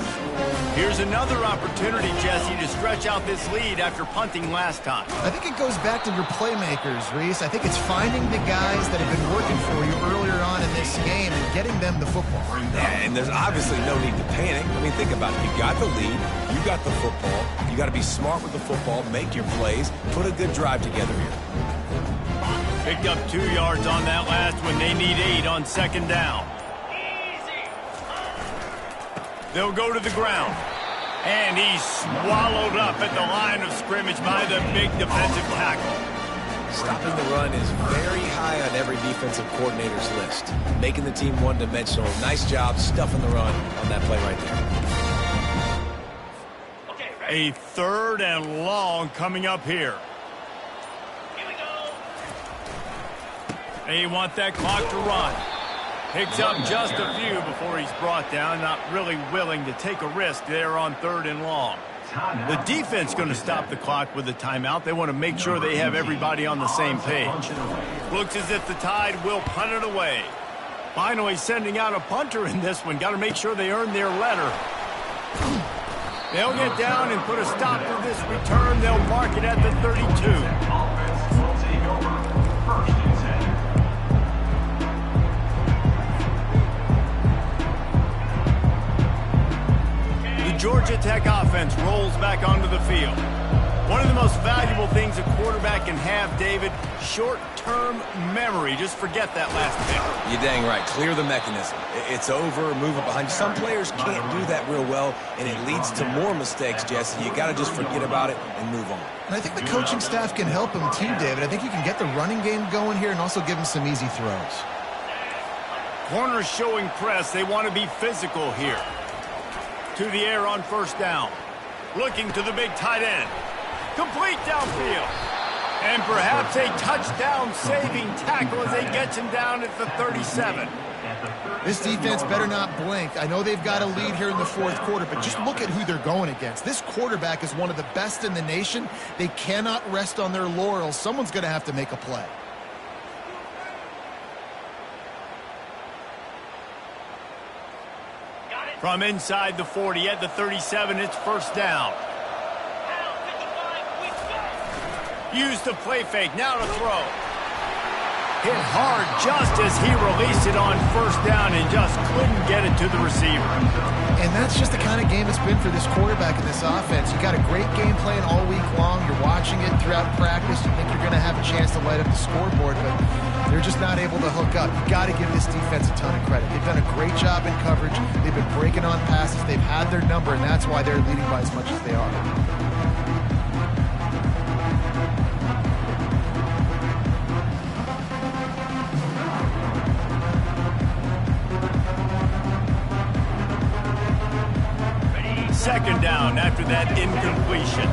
Here's another opportunity, Jesse, to stretch out this lead after punting last time. I think it goes back to your playmakers, Reese. I think it's finding the guys that have been working for you earlier on in this game and getting them the football. Yeah, and there's obviously no need to panic. I mean, think about it. You got the lead. You got the football. You got to be smart with the football, make your plays, put a good drive together here. Picked up 2 yards on that last one. They need 8 on 2nd down. They'll go to the ground. And he's swallowed up at the line of scrimmage by the big defensive tackle. Stopping the run is very high on every defensive coordinator's list. Making the team one-dimensional. Nice job stuffing the run on that play right there. A 3rd and long coming up here. They want that clock to run. Picks up just a few before he's brought down. Not really willing to take a risk there on 3rd and long. The defense going to stop the clock with a timeout. They want to make sure they have everybody on the same page. Looks as if the Tide will punt it away. Finally sending out a punter in this one. Got to make sure they earn their letter. They'll get down and put a stop to this return. They'll mark it at the 32. Offense will take over 1st and 10. Georgia Tech offense rolls back onto the field. One of the most valuable things a quarterback can have, David, short-term memory. Just forget that last pick. You're dang right. Clear the mechanism. It's over, move it behind you. Some players can't do that real well, and it leads to more mistakes, Jesse. You got to just forget about it and move on. And I think the coaching staff can help him too, David. I think you can get the running game going here and also give him some easy throws. Corners showing press. They want to be physical here. To the air on 1st down. Looking to the big tight end. Complete downfield. And perhaps a touchdown-saving tackle as they get him down at the 37. This defense better not blink. I know they've got a lead here in the fourth quarter, but just look at who they're going against. This quarterback is one of the best in the nation. They cannot rest on their laurels. Someone's going to have to make a play. From inside the 40 at the 37, it's first down. Use the play fake, now to throw. Hit hard just as he released it on first down and just couldn't get it to the receiver. And that's just the kind of game it's been for this quarterback in this offense. You got a great game plan all week long. You're watching it throughout practice. You think you're going to have a chance to light up the scoreboard, but they're just not able to hook up. You got to give this defense a ton of credit. They've done a great job in coverage. They've been breaking on passes. They've had their number, and that's why they're leading by as much as they are. Second down after that incompletion.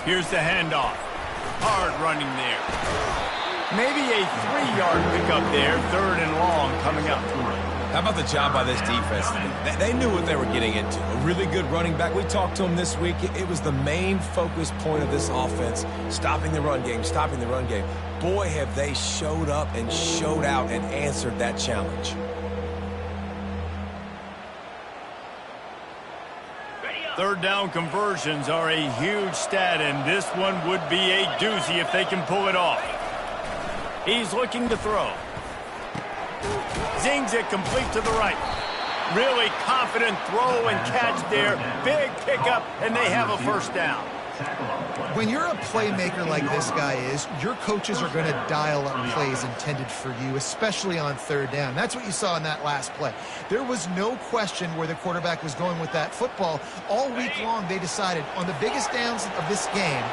Here's the handoff. Hard running there. Maybe a 3-yard pickup there. Third and long coming up. How about the job by this defense? They knew what they were getting into. A really good running back. We talked to him this week. It was the main focus point of this offense. Stopping the run game, stopping the run game. Boy, have they showed up and showed out and answered that challenge. Third down conversions are a huge stat, and this one would be a doozy if they can pull it off. He's looking to throw. Zings it complete to the right. Really confident throw and catch there. Big pickup, and they have a first down. When you're a playmaker like this guy is, your coaches are going to dial up plays intended for you, especially on third down. That's what you saw in that last play. There was no question where the quarterback was going with that football. All week long, they decided on the biggest downs of this game,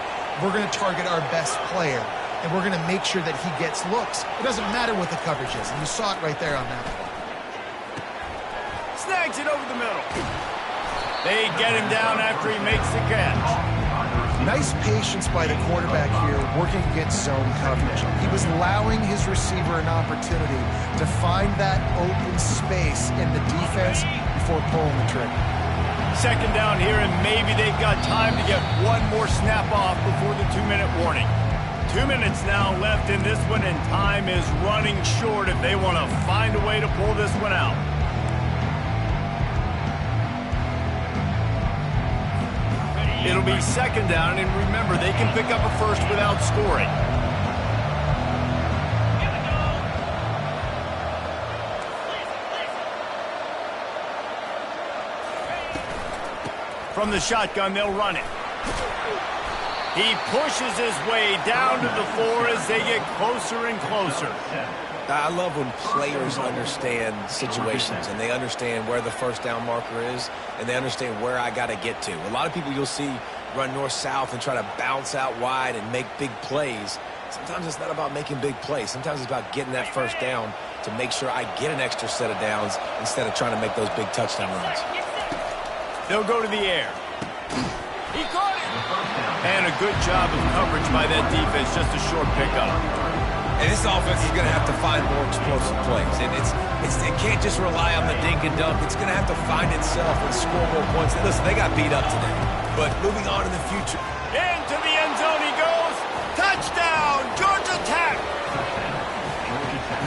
we're going to target our best player, and we're going to make sure that he gets looks. It doesn't matter what the coverage is, and you saw it right there on that play. Snags it over the middle. They get him down after he makes the catch. Nice patience by the quarterback here working against zone coverage. He was allowing his receiver an opportunity to find that open space in the defense before pulling the trigger. Second down here, and maybe they've got time to get one more snap off before the 2-minute warning. 2 minutes now left in this one, and time is running short if they want to find a way to pull this one out. It'll be second down, and remember, they can pick up a first without scoring. From the shotgun, they'll run it. He pushes his way down to the floor as they get closer and closer. I love when players understand situations and they understand where the first down marker is and they understand where I got to get to. A lot of people you'll see run north-south and try to bounce out wide and make big plays. Sometimes it's not about making big plays. Sometimes it's about getting that first down to make sure I get an extra set of downs instead of trying to make those big touchdown runs. They'll go to the air. He caught it! And a good job of coverage by that defense, just a short pickup. And this offense is going to have to find more explosive plays. And it can't just rely on the dink and dunk. It's going to have to find itself and score more points. And listen, they got beat up today. But moving on in the future. Into the end zone he goes. Touchdown, Georgia Tech!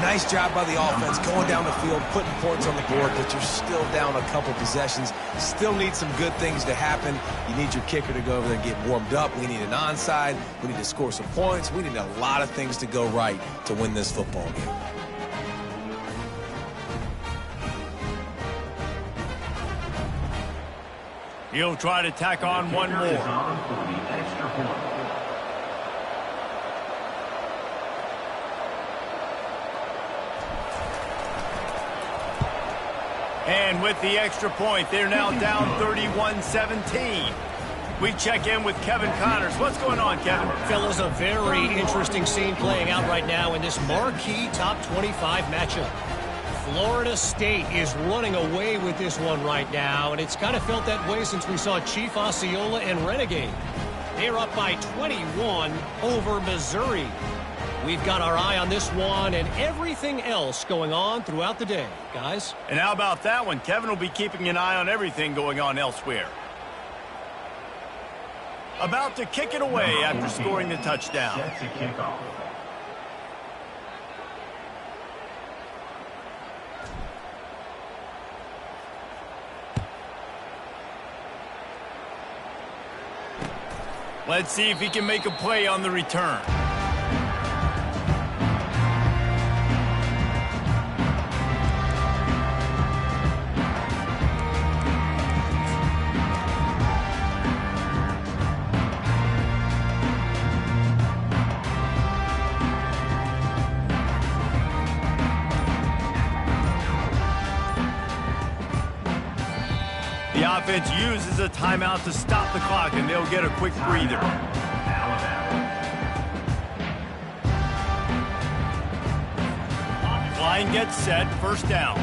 Nice job by the offense going down the field, putting points on the board, but you're still down a couple possessions. Still need some good things to happen. You need your kicker to go over there and get warmed up. We need an onside. We need to score some points. We need a lot of things to go right to win this football game. He'll try to tack on one more. And with the extra point, they're now down 31-17. We check in with Kevin Connors. What's going on, Kevin? Fellas, a very interesting scene playing out right now in this marquee top 25 matchup. Florida State is running away with this one right now, and it's kind of felt that way since we saw Chief Osceola and Renegade. They're up by 21 over Missouri. We've got our eye on this one and everything else going on throughout the day, guys. And how about that one? Kevin will be keeping an eye on everything going on elsewhere. About to kick it away after scoring the touchdown. Set to kick off. Let's see if he can make a play on the return. The offense uses a timeout to stop the clock, and they'll get a quick breather. Line gets set, first down.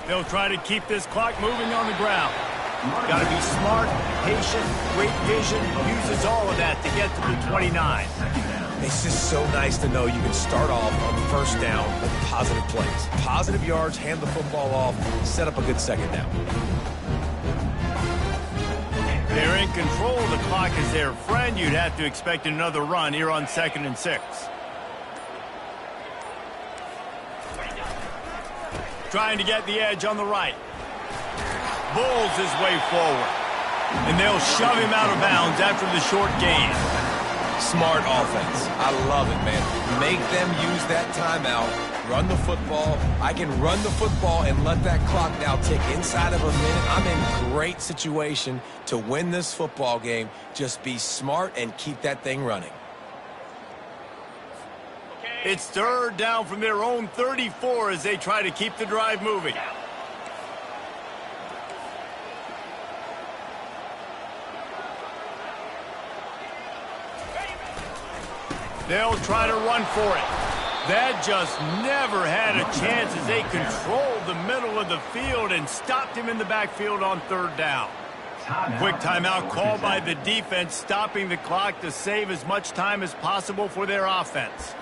They'll try to keep this clock moving on the ground. Got to be smart, patient, great vision, uses all of that to get to the 29. It's just so nice to know you can start off on first down with positive plays. Positive yards, hand the football off, set up a good second down. They're in control. The clock is their friend. You'd have to expect another run here on 2nd and 6. Trying to get the edge on the right. Bulls his way forward. And they'll shove him out of bounds after the short gain. Smart offense. I love it, man. Make them use that timeout. Run the football. I can run the football and let that clock now tick inside of a minute. I'm in great situation to win this football game. Just be smart and keep that thing running. It's 3rd down from their own 34 as they try to keep the drive moving. They'll try to run for it. That just never had a chance as they controlled the middle of the field and stopped him in the backfield on 3rd down. Quick timeout called by the defense, stopping the clock to save as much time as possible for their offense.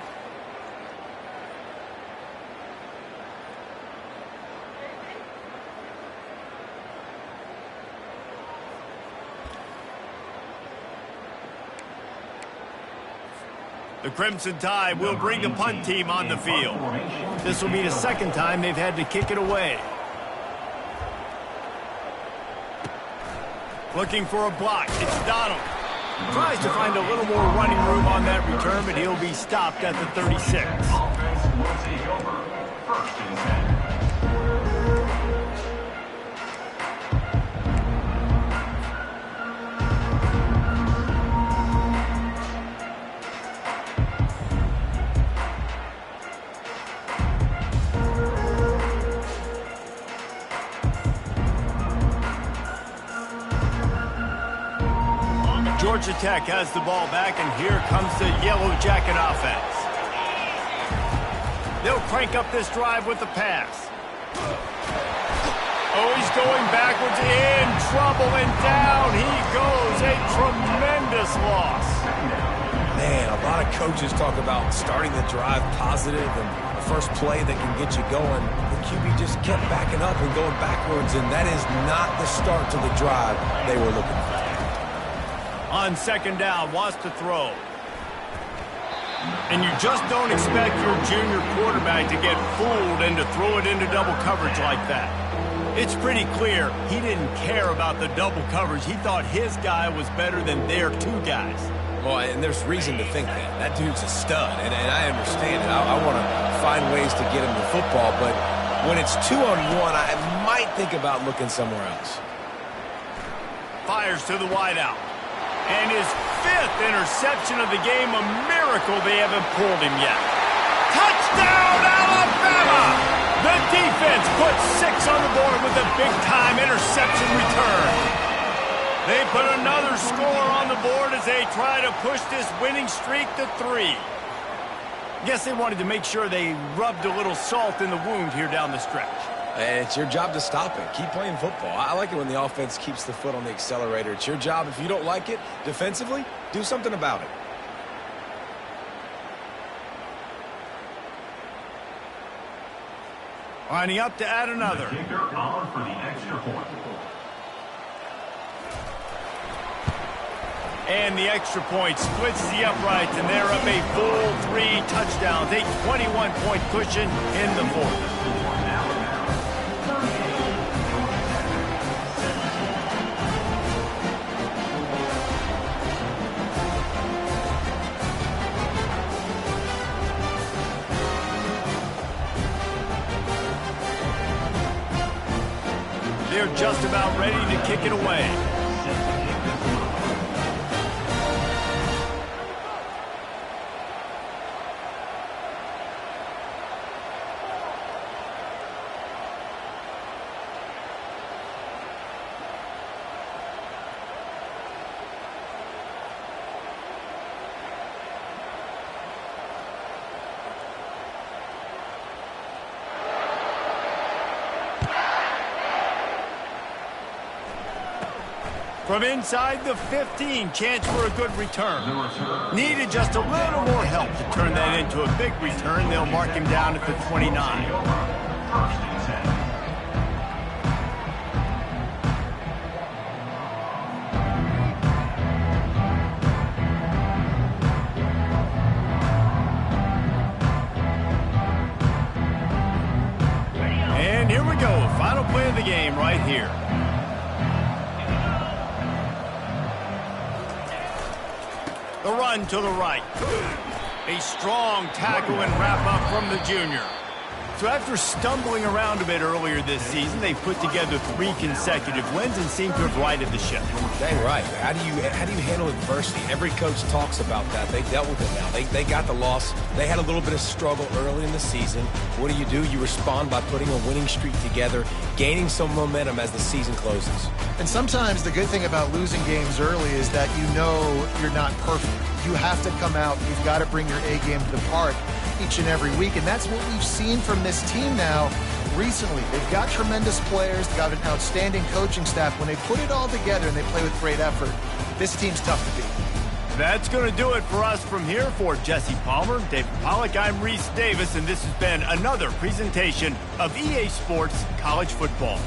The Crimson Tide will bring the punt team on the field. This will be the 2nd time they've had to kick it away. Looking for a block. It's Donald. Tries to find a little more running room on that return, but he'll be stopped at the 36. Offense will take over. 1st and 10. Georgia Tech has the ball back, and here comes the Yellow Jacket offense. They'll crank up this drive with the pass. Oh, he's going backwards, in trouble, and down he goes. A tremendous loss. Man, a lot of coaches talk about starting the drive positive and the first play that can get you going. The QB just kept backing up and going backwards, and that is not the start to the drive they were looking for. On 2nd down, wants to throw. And you just don't expect your junior quarterback to get fooled and to throw it into double coverage like that. It's pretty clear he didn't care about the double coverage. He thought his guy was better than their 2 guys. Well, and there's reason to think that. That dude's a stud, and I understand it. I want to find ways to get him the football, but when it's 2-on-1, I might think about looking somewhere else. Fires to the wideout. And his 5th interception of the game, a miracle they haven't pulled him yet. Touchdown, Alabama! The defense puts 6 on the board with a big-time interception return. They put another score on the board as they try to push this winning streak to 3. Guess they wanted to make sure they rubbed a little salt in the wound here down the stretch. And it's your job to stop it. Keep playing football. I like it when the offense keeps the foot on the accelerator. It's your job. If you don't like it defensively, do something about it. Lining up to add another. The kicker on for the extra point. And the extra point splits the uprights, and they're up a full 3 touchdowns. A 21-point cushion in the fourth. They're just about ready to kick it away. From inside the 15, chance for a good return. Needed just a little more help to turn that into a big return. They'll mark him down at the 29. First and 10. And here we go. Final play of the game right here. The run to the right. A strong tackle and wrap-up from the junior. So after stumbling around a bit earlier this season, they put together 3 consecutive wins and seem to have righted the ship. Dang right. How do you handle adversity? Every coach talks about that. They dealt with it now. They got the loss. They had a little bit of struggle early in the season. What do? You respond by putting a winning streak together, gaining some momentum as the season closes. And sometimes the good thing about losing games early is that you know you're not perfect. You have to come out. You've got to bring your A game to the park each and every week. And that's what we've seen from this team now recently. They've got tremendous players. They've got an outstanding coaching staff. When they put it all together and they play with great effort, this team's tough to beat. That's going to do it for us from here. For Jesse Palmer, David Pollack, I'm Reese Davis, and this has been another presentation of EA Sports College Football.